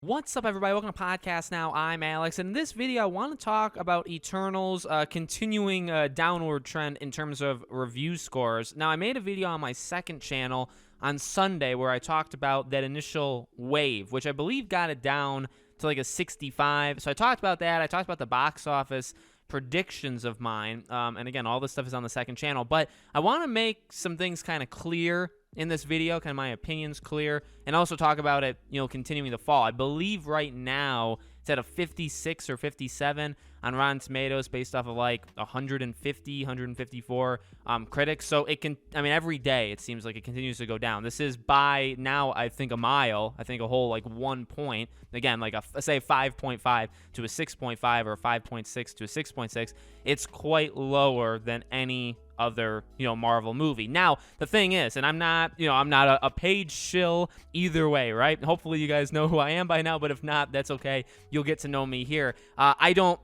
What's up, everybody? Welcome to Podcast Now. I'm Alex, and in this video, I want to talk about Eternal's continuing downward trend in terms of review scores. Now, I made a video on my second channel on Sunday where I talked about that initial wave, which I believe got it down to like a 65. So I talked about that. I talked about the box office predictions of mine, and again, all this stuff is on the second channel. But I want to make some things kind of clear in this video, kind of my opinions clear, and also talk about it, continuing to fall. I believe right now it's at a 56 or 57 on Rotten Tomatoes based off of like 150, 154 critics. So it can, every day it seems like it continues to go down. This is by now, I think, a mile, I think a whole like 1 point. Again, like say 5.5 to a 6.5 or 5.6 to a 6.6. It's quite lower than any other Marvel movie. Now the thing is, and I'm not a paid shill either way, right? Hopefully you guys know who I am by now, but if not, that's okay. You'll get to know me here. I don't,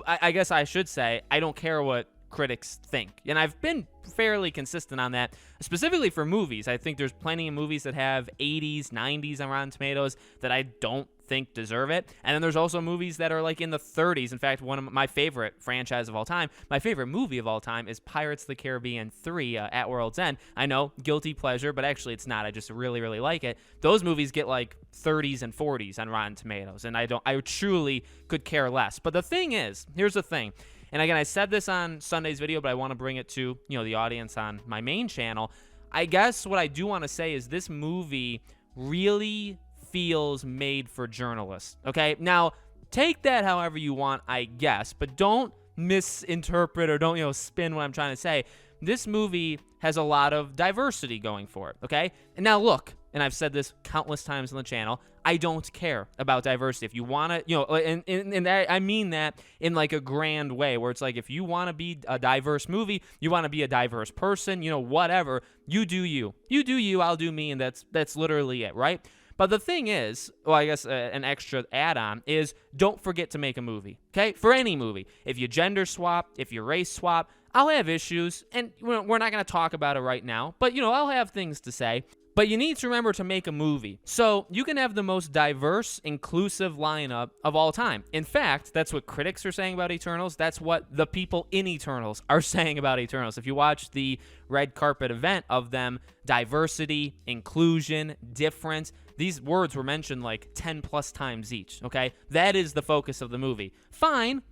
I guess I should say I don't care what critics think, and I've been fairly consistent on that, specifically for movies. I think there's plenty of movies that have 80s, 90s on Rotten Tomatoes that I don't think deserve it, and then there's also movies that are like in the 30s. In fact, one of my favorite franchise of all time, my favorite movie of all time, is Pirates of the Caribbean 3 At World's End. I know, guilty pleasure, but actually it's not. I just really, really like it. Those movies get like 30s and 40s on Rotten Tomatoes, and I truly could care less. But the thing is, here's the thing. And again, I said this on Sunday's video, but I want to bring it to, the audience on my main channel. I guess what I do want to say is this movie really feels made for journalists, okay? Now, take that however you want, I guess, but don't misinterpret or don't, spin what I'm trying to say. This movie has a lot of diversity going for it, okay? And now look, and I've said this countless times on the channel, I don't care about diversity. If you want to, and I mean that in like a grand way, where it's like, if you want to be a diverse movie, you want to be a diverse person, whatever, you do you. You do you, I'll do me, and that's literally it, right? But the thing is, well, I guess an extra add-on is don't forget to make a movie, okay? For any movie. If you gender swap, if you race swap, I'll have issues, and we're not going to talk about it right now, but, I'll have things to say. But you need to remember to make a movie. So you can have the most diverse, inclusive lineup of all time. In fact, that's what critics are saying about Eternals. That's what the people in Eternals are saying about Eternals. If you watch the red carpet event of them, diversity, inclusion, difference, these words were mentioned like 10 plus times each, okay? That is the focus of the movie. Fine.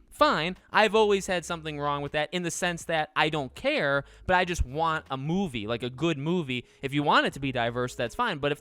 I've always had something wrong with that in the sense that I don't care, but I just want a movie, like a good movie. If you want it to be diverse, that's fine. But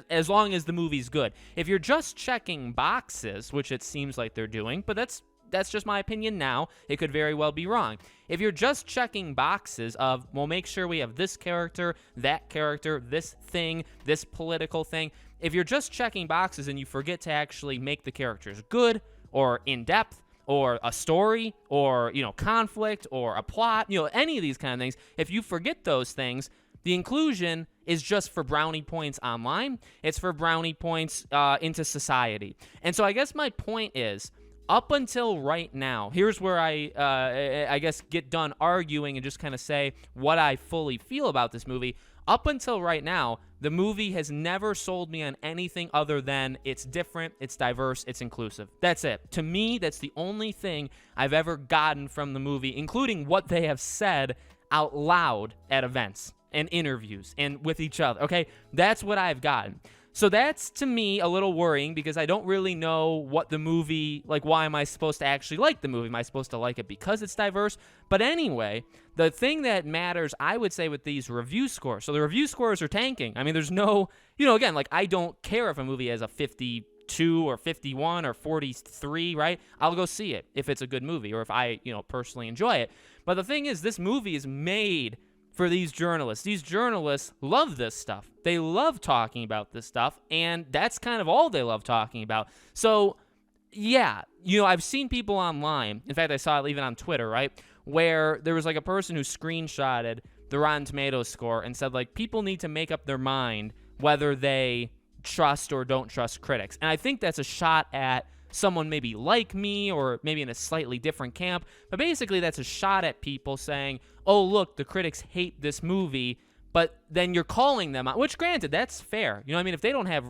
as long as the movie's good. If you're just checking boxes, which it seems like they're doing, but that's just my opinion now. It could very well be wrong. If you're just checking boxes of, well, make sure we have this character, this thing, this political thing. If you're just checking boxes and you forget to actually make the characters good or in-depth, or a story, or, conflict, or a plot, any of these kind of things, if you forget those things, the inclusion is just for brownie points online. It's for brownie points into society. And so I guess my point is, up until right now, here's where I guess get done arguing and just kind of say what I fully feel about this movie. Up until right now, the movie has never sold me on anything other than it's different, it's diverse, it's inclusive. That's it. To me, that's the only thing I've ever gotten from the movie, including what they have said out loud at events and interviews and with each other, okay? That's what I've gotten. So that's, to me, a little worrying because I don't really know what the movie, like, why am I supposed to actually like the movie? Am I supposed to like it because it's diverse? But anyway, the thing that matters, I would say, with these review scores, so the review scores are tanking. There's no, again, like, I don't care if a movie has a 52 or 51 or 43, right? I'll go see it if it's a good movie or if I, personally enjoy it. But the thing is, this movie is made for these journalists. These journalists love this stuff. They love talking about this stuff, and that's kind of all they love talking about. So, yeah, I've seen people online, in fact, I saw it even on Twitter, right, where there was like a person who screenshotted the Rotten Tomatoes score and said, like, people need to make up their mind whether they trust or don't trust critics. And I think that's a shot at someone maybe like me or maybe in a slightly different camp, but basically that's a shot at people saying, oh, look, the critics hate this movie, but then you're calling them out, which granted, that's fair. You know what I mean? If they don't have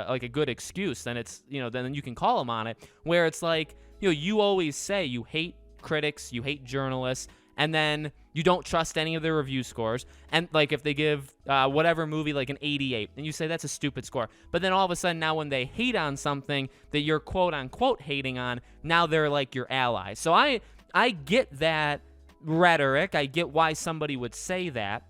like a good excuse, then it's, then you can call them on it, where it's like, you always say you hate critics, you hate journalists, and then you don't trust any of their review scores. And like if they give whatever movie like an 88, and you say that's a stupid score. But then all of a sudden now when they hate on something that you're quote unquote hating on, now they're like your ally. So I get that rhetoric. I get why somebody would say that.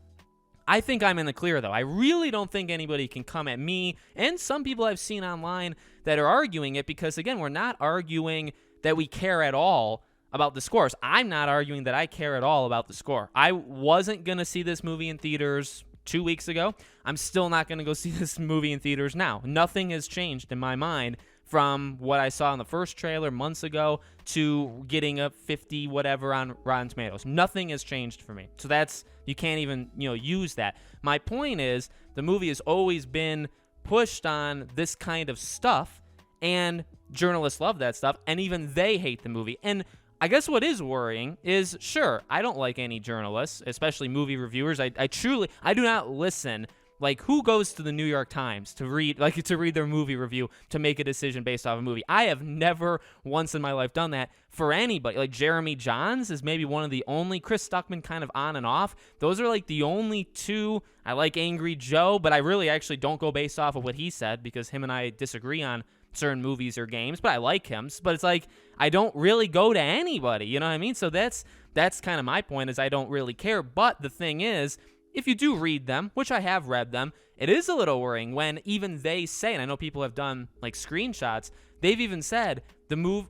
I think I'm in the clear, though. I really don't think anybody can come at me and some people I've seen online that are arguing it, because, again, we're not arguing that we care at all about the scores. I'm not arguing that I care at all about the score. I wasn't going to see this movie in theaters 2 weeks ago. I'm still not going to go see this movie in theaters now. Nothing has changed in my mind from what I saw in the first trailer months ago to getting a 50 whatever on Rotten Tomatoes. Nothing has changed for me. So that's, you can't even, use that. My point is, the movie has always been pushed on this kind of stuff, and journalists love that stuff, and even they hate the movie. And I guess what is worrying is, sure, I don't like any journalists, especially movie reviewers. I do not listen. Like, who goes to the New York Times to read their movie review to make a decision based off a movie? I have never once in my life done that for anybody. Like, Jeremy Jahns is maybe one of the only. Chris Stuckman kind of on and off. Those are like the only two. I like Angry Joe, but I really actually don't go based off of what he said, because him and I disagree on certain movies or games, but I like him. But it's like, I don't really go to anybody, you know what I mean? So that's kind of my point, is I don't really care. But the thing is, if you do read them, which I have read them, it is a little worrying when even they say, and I know people have done like screenshots, they've even said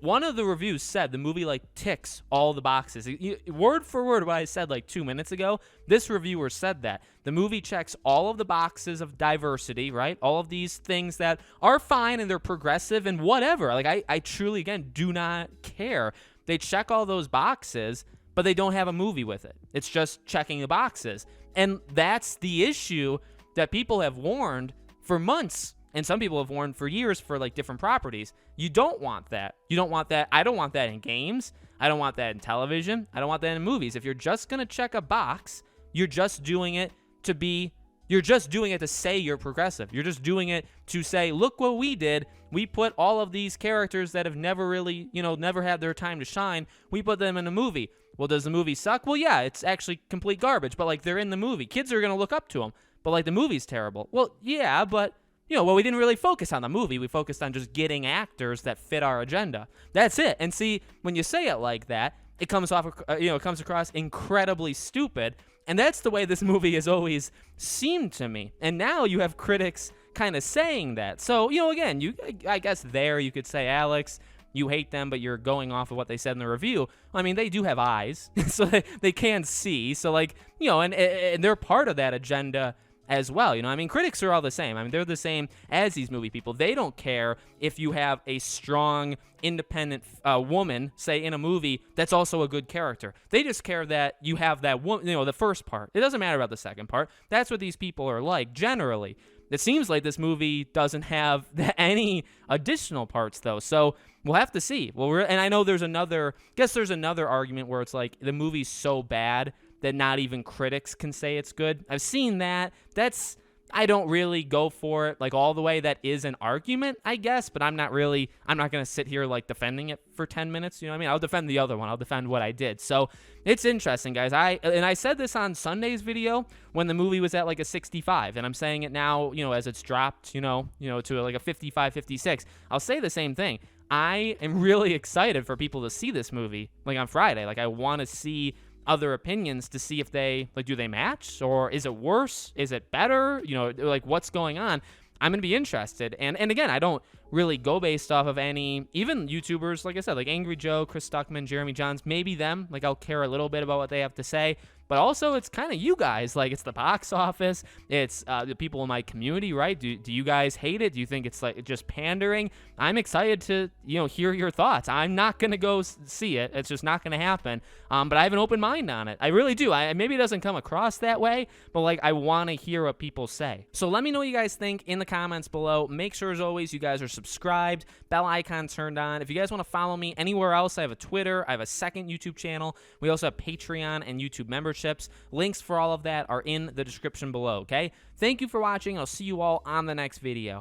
one of the reviews said the movie like ticks all the boxes. Word for word what I said like 2 minutes ago, this reviewer said that. The movie checks all of the boxes of diversity, right? All of these things that are fine and they're progressive and whatever. Like I truly, again, do not care. They check all those boxes, but they don't have a movie with it. It's just checking the boxes. And that's the issue that people have warned for months, and some people have warned for years for like different properties. You don't want that. You don't want that. I don't want that in games. I don't want that in television. I don't want that in movies. If you're just going to check a box, you're just doing it to say you're progressive. You're just doing it to say, look what we did. We put all of these characters that have never really, never had their time to shine. We put them in a movie. Well, does the movie suck? Well, yeah, it's actually complete garbage, but like they're in the movie. Kids are going to look up to them, but like the movie's terrible. Well, yeah, but we didn't really focus on the movie. We focused on just getting actors that fit our agenda. That's it. And see, when you say it like that, it comes across incredibly stupid. And that's the way this movie has always seemed to me. And now you have critics kind of saying that. So, again, I guess you could say, Alex, you hate them, but you're going off of what they said in the review. I mean, they do have eyes, so they can see. So, like, and they're part of that agenda as well. I mean, critics are all the same. I mean, they're the same as these movie people. They don't care if you have a strong, independent woman, say, in a movie that's also a good character. They just care that you have that woman, the first part. It doesn't matter about the second part. That's what these people are like, generally. It seems like this movie doesn't have any additional parts, though. So we'll have to see. And I know there's another argument where it's like the movie's so bad that not even critics can say it's good. I've seen that. I don't really go for it like all the way. That is an argument, I guess, but I'm not going to sit here like defending it for 10 minutes. You know what I mean? I'll defend the other one. I'll defend what I did. So it's interesting, guys. I said this on Sunday's video when the movie was at like a 65, and I'm saying it now, as it's dropped, to like a 55, 56. I'll say the same thing. I am really excited for people to see this movie like on Friday. Like, I want to see other opinions to see if they do they match, or is it worse? Is it better? Like, what's going on? I'm going to be interested. And again, I don't really go based off of any, even YouTubers, like I said, like Angry Joe, Chris Stuckman, Jeremy Jahns, maybe them. Like, I'll care a little bit about what they have to say. But also, it's kind of you guys. Like, it's the box office. It's the people in my community, right? Do you guys hate it? Do you think it's like just pandering? I'm excited to, hear your thoughts. I'm not going to go see it. It's just not going to happen. But I have an open mind on it. I really do. Maybe it doesn't come across that way, but like, I want to hear what people say. So let me know what you guys think in the comments below. Make sure, as always, you guys are subscribed, bell icon turned on. If you guys want to follow me anywhere else, I have a Twitter. I have a second YouTube channel. We also have Patreon and YouTube membership memberships. Links for all of that are in the description below, okay? Thank you for watching. I'll see you all on the next video.